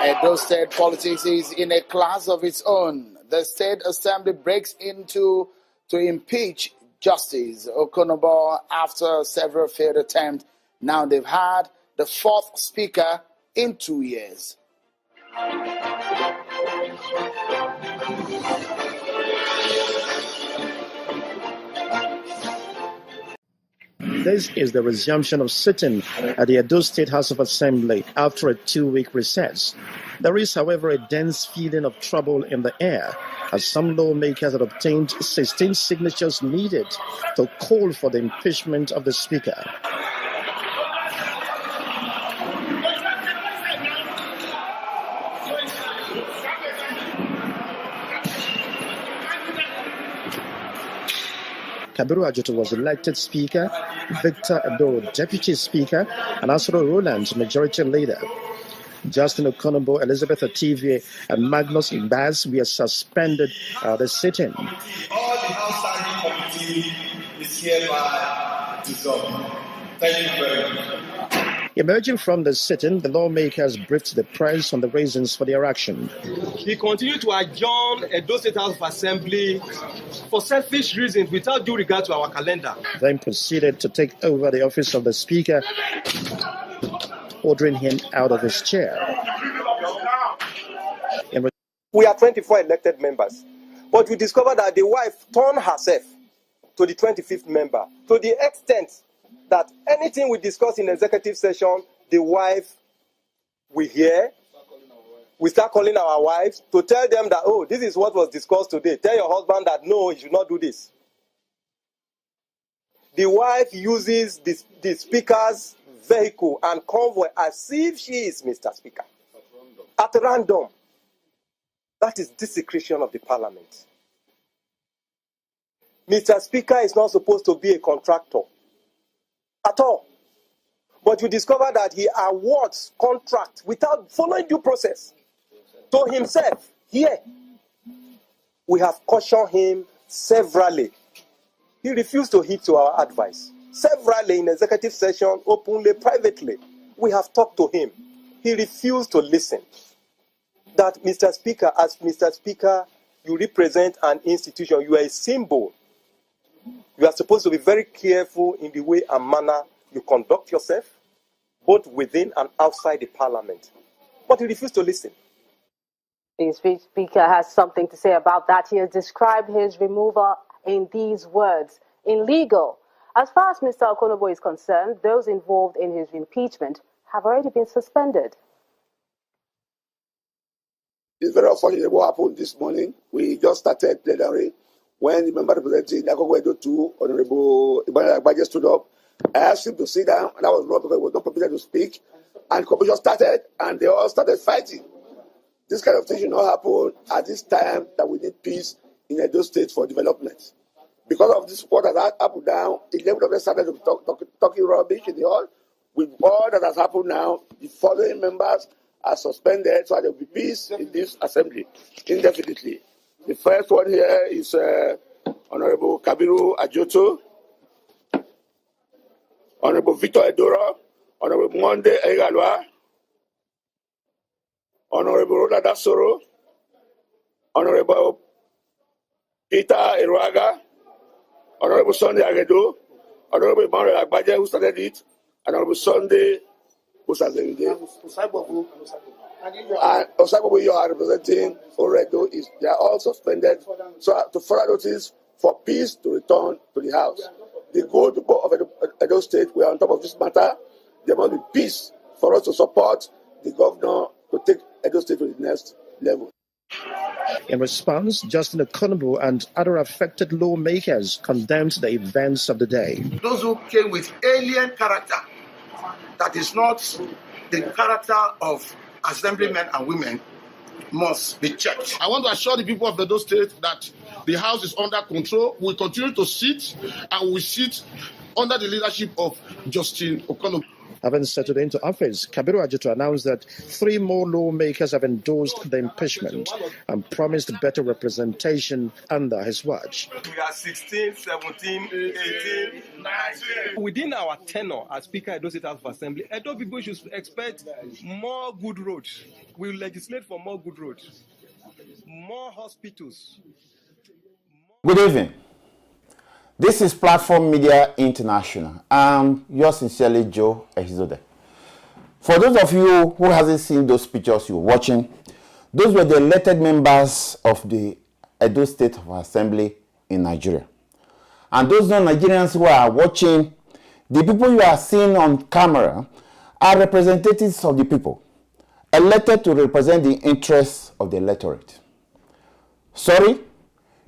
Edo State politics is in a class of its own. The State Assembly breaks into to impeach Justice Okonobo after several failed attempts. Now they've had the fourth speaker in 2 years. This is the resumption of sitting at the Edo State House of Assembly after a 2-week recess. There is, however, a dense feeling of trouble in the air as some lawmakers had obtained 16 signatures needed to call for the impeachment of the Speaker. Kabiru Ajoto was elected Speaker, Victor Adoro Deputy Speaker, and Asoro Roland Majority Leader. Justin Okonobo, Elizabeth Ativie, and Magnus Ibaz were suspended the sitting. All the House Standing Committee is hereby dissolved. Thank you very much. Emerging from the sitting, the lawmakers briefed the press on the reasons for their action. We continue to adjourn Edo State House of Assembly for selfish reasons without due regard to our calendar. Then proceeded to take over the office of the Speaker, ordering him out of his chair. We are 24 elected members, but we discovered that the wife turned herself to the 25th member to the extent that anything we discuss in executive session, the wife we hear, we start calling our wives to tell them that, oh, this is what was discussed today. Tell your husband that, no, he should not do this. The wife uses the speaker's vehicle and convoy as if she is Mr. Speaker. At random. That is desecration of the parliament. Mr. Speaker is not supposed to be a contractor at all. But you discover that he awards contract without following due process to himself. Here, we have cautioned him severally. He refused to heed to our advice. Severally in executive session, openly, privately. We have talked to him. He refused to listen. That Mr. Speaker, as Mr. Speaker, you represent an institution. You are a symbol. You are supposed to be very careful in the way and manner you conduct yourself, both within and outside the parliament. But he refused to listen. The Speaker has something to say about that. He has described his removal in these words: illegal. As far as Mr. Okonobo is concerned, those involved in his impeachment have already been suspended. It's very unfortunate what happened this morning. We just started plenary when the member representing Edo 2, Honorable Ibrahim Agbaje, stood up. I asked him to sit down, and that was not because he was not permitted to speak. And commission started, and they all started fighting. This kind of thing should not happen at this time that we need peace in Edo State for development. Because of this what has happened now, 11 of them started talking rubbish in the hall. With all that has happened now, the following members are suspended, so there will be peace in this assembly indefinitely. The first one here is Honorable Kabiru Ajoto, Honorable Victor Edora, Honorable Monde Egalwa, Honorable Roland Asoro, Honorable Peter Iruaga, Honorable Sunday Agedo, Honorable Emmanuel Agbaje, who started it, and Honorable Sunday Osagbobu. And Osagbobu, you are representing Oredo, they are all suspended. So to further notice for peace to return to the House. The goal of Edo State, we are on top of this matter. There must be peace for us to support the governor to take Edo State to the next level. In response, Justin Okonobo and other affected lawmakers condemned the events of the day. Those who came with alien character, that is not the character of assemblymen and women, must be checked. I want to assure the people of Edo State that the House is under control. We continue to sit, and we sit under the leadership of Justin Okonobo. Having settled into office, Kabiru Ajitu announced that 3 more lawmakers have endorsed the impeachment and promised better representation under his watch. We are 16, 17, 18, 19. Within our tenure as Speaker Edo State House of Assembly, Edo people should expect more good roads. We will legislate for more good roads, more hospitals. Good evening. This is Platform Media International. I'm yours sincerely, Joe Ehizode. For those of you who hasn't seen those pictures you're watching, those were the elected members of the Edo State Assembly in Nigeria. And those non-Nigerians who are watching, the people you are seeing on camera are representatives of the people, elected to represent the interests of the electorate. Sorry,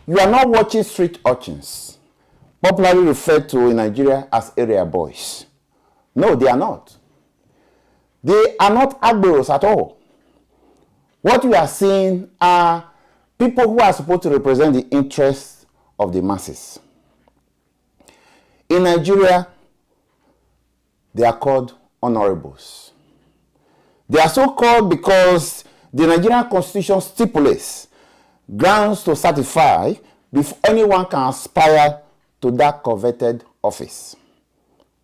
you are not watching street urchins, popularly referred to in Nigeria as area boys. No, they are not. They are not agberos at all. What you are seeing are people who are supposed to represent the interests of the masses. In Nigeria, they are called honorables. They are so called because the Nigerian Constitution stipulates grounds to certify before anyone can aspire to that coveted office.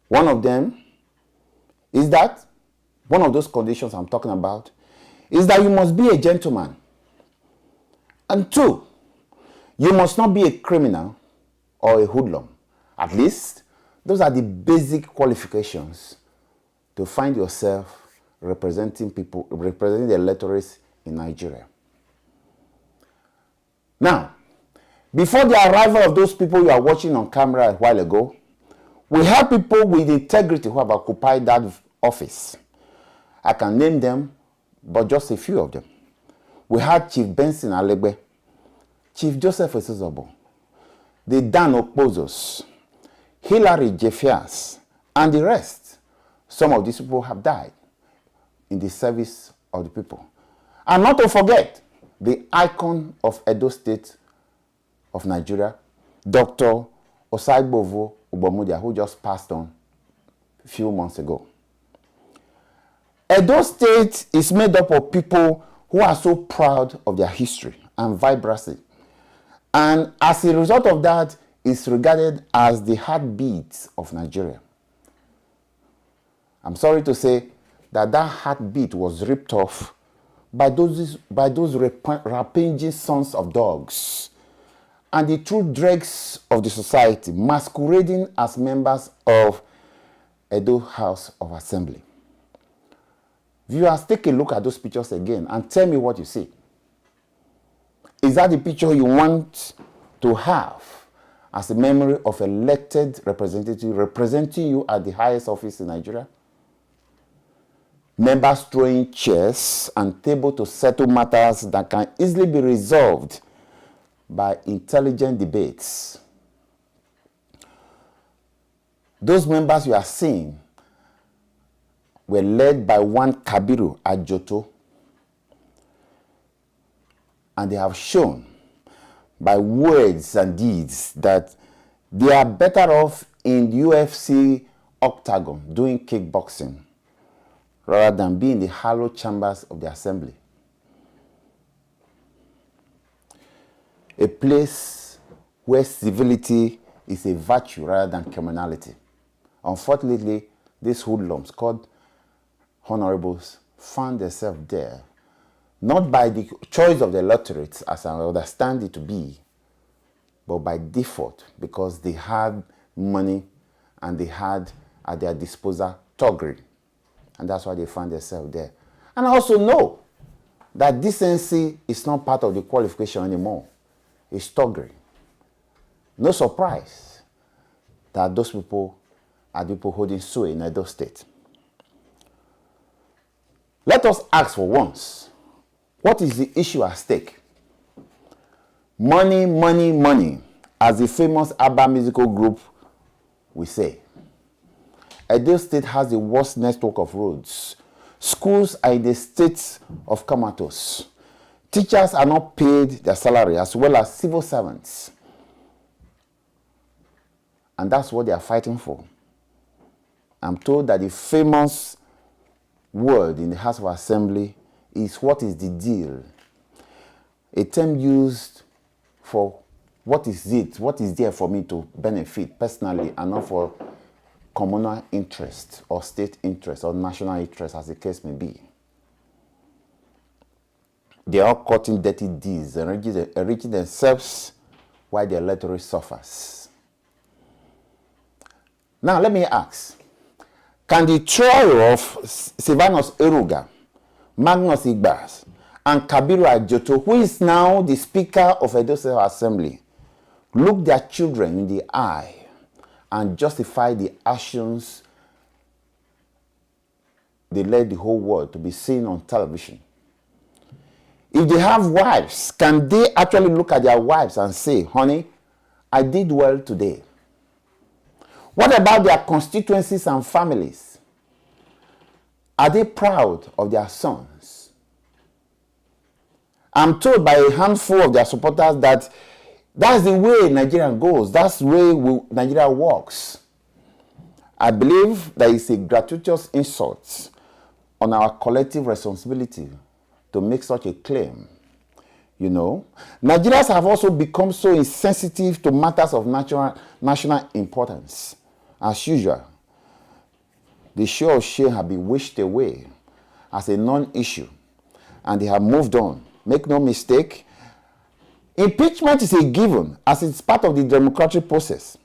One of them is that, one of those conditions I'm talking about, is that you must be a gentleman. And 2, you must not be a criminal or a hoodlum. At least, those are the basic qualifications to find yourself representing people, representing the electorates in Nigeria. Now, before the arrival of those people you are watching on camera a while ago, we have people with integrity who have occupied that office. I can name them, but just a few of them. We had Chief Benson Alegbe, Chief Joseph Esizobo, the Dan Okpozos, Hilary Jeffias, and the rest. Some of these people have died in the service of the people. And not to forget, the icon of Edo State of Nigeria, Dr. Osaibovo Ubomudia, who just passed on a few months ago. Edo State is made up of people who are so proud of their history and vibrancy. And as a result of that, is regarded as the heartbeat of Nigeria. I'm sorry to say that that heartbeat was ripped off by those rapaging sons of dogs and the true dregs of the society masquerading as members of Edo House of Assembly. Viewers, take a look at those pictures again and tell me what you see. Is that the picture you want to have as a memory of elected representative representing you at the highest office in Nigeria? Members throwing chairs and tables to settle matters that can easily be resolved by intelligent debates. Those members you are seeing were led by one Kabiru Ajitu, and they have shown by words and deeds that they are better off in the UFC octagon doing kickboxing rather than be in the hallowed chambers of the assembly. A place where civility is a virtue rather than criminality. Unfortunately, these hoodlums called honorables found themselves there, not by the choice of the electorate, as I understand it to be, but by default, because they had money and they had at their disposal toggery. And that's why they found themselves there. And I also know that decency is not part of the qualification anymore. It's toggery. No surprise that those people are the people holding sway in Edo State. Let us ask for once, what is the issue at stake? Money, money, money, as the famous ABBA musical group will say. Edo State has the worst network of roads. Schools are in the state of comatose. Teachers are not paid their salary, as well as civil servants. And that's what they are fighting for. I'm told that the famous word in the House of Assembly is "what is the deal?" A term used for what is there for me to benefit personally and not for communal interest or state interest or national interest, as the case may be. They are cutting dirty deeds and enriching themselves while the electorate suffers. Now let me ask, can the trio of Silvanus Eruga, Magnus Igbas, and Kabiru Ajoto, who is now the Speaker of Edo State Assembly, look their children in the eye and justify the actions they led the whole world to be seen on television? If they have wives, can they actually look at their wives and say, honey, I did well today? What about their constituencies and families? Are they proud of their sons? I'm told by a handful of their supporters that that's the way Nigeria goes. That's the way Nigeria works. I believe that it's a gratuitous insult on our collective responsibility to make such a claim. You know, Nigerians have also become so insensitive to matters of national importance. As usual, the show of shame have been wished away as a non-issue, and they have moved on. Make no mistake, impeachment is a given as it's part of the democratic process.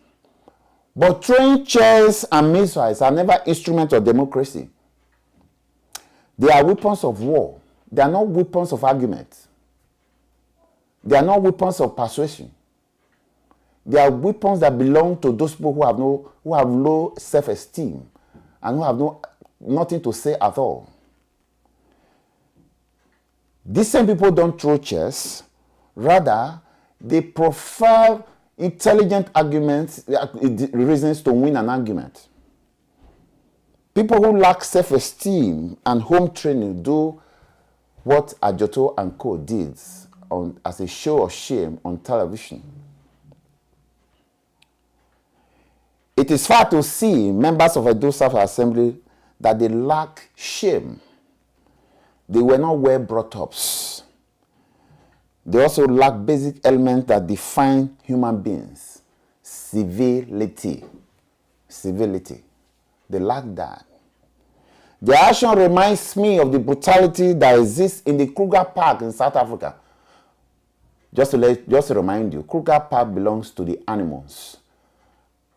But throwing chairs and missiles are never instruments of democracy. They are weapons of war. They are not weapons of argument. They are not weapons of persuasion. They are weapons that belong to those people who have low self-esteem and who have nothing to say at all. These same people don't throw chairs. Rather, they prefer intelligent arguments, reasons to win an argument. People who lack self-esteem and home training do what Ajoto and co. did as a show of shame on television. It is far to see members of Edo State Assembly that they lack shame. They were not well brought up. They also lack basic elements that define human beings. Civility. They lack that. Their action reminds me of the brutality that exists in the Kruger Park in South Africa. Just to remind you, Kruger Park belongs to the animals,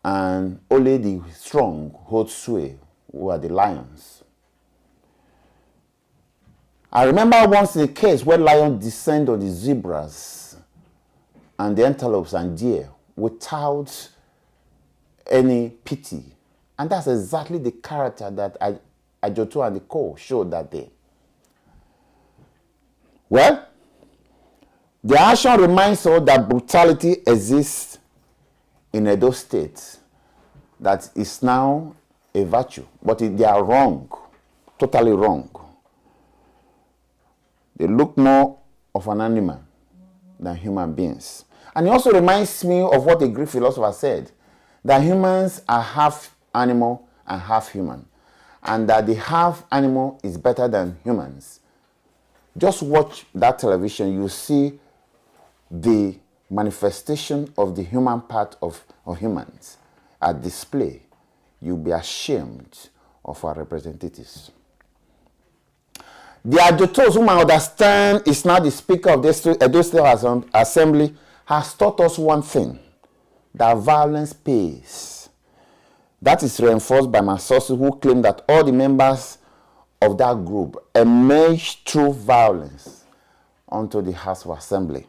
and only the strong hold sway, who are the lions. I remember once in a case where lions descend on the zebras and the antelopes and deer without any pity. And that's exactly the character that Ajoto and the co showed that day. Well, the action reminds us that brutality exists in Edo State, that is now a virtue, but they are wrong, totally wrong. They look more of an animal than human beings. And it also reminds me of what a Greek philosopher said, that humans are half animal and half human, and that the half animal is better than humans. Just watch that television, you see the manifestation of the human part of humans at display. You'll be ashamed of our representatives. The Ajotos, whom I understand is now the Speaker of the Edo State Assembly, has taught us one thing, that violence pays. That is reinforced by my sources who claim that all the members of that group emerged through violence onto the House of Assembly.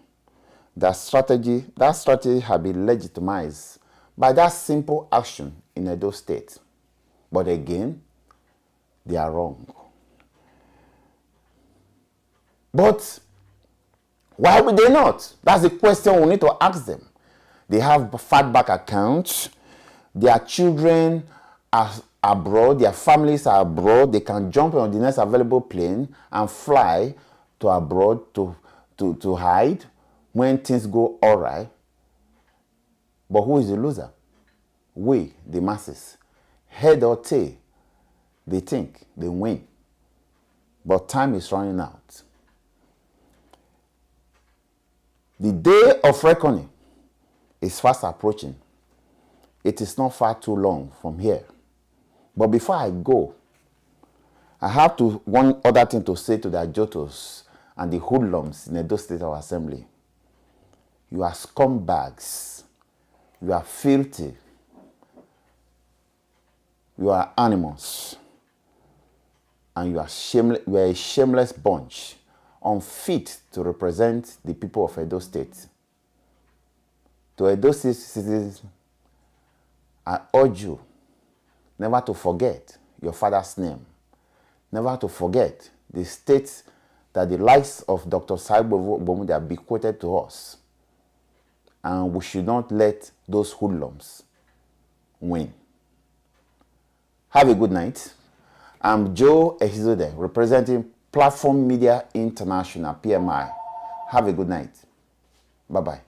That strategy has been legitimized by that simple action in Edo State. But again, they are wrong. But why would they not? That's the question we need to ask them. They have fatback accounts. Their children are abroad. Their families are abroad. They can jump on the next available plane and fly to abroad to hide when things go all right. But who is the loser? We, the masses. head or tail, they think they win. But time is running out. The day of reckoning is fast approaching. It is not far too long from here. But before I go, I have one other thing to say to the Ajotos and the hoodlums in Edo State Assembly. You are scumbags. You are filthy. You are animals. And you are a shameless bunch, unfit to represent the people of Edo State. To Edo State citizens, I urge you never to forget your father's name, never to forget the state that the likes of Dr. Saibo Bomude have bequeathed to us. And we should not let those hoodlums win. Have a good night. I'm Joe Ehizode, representing Platform Media International, PMI. Have a good night. Bye-bye.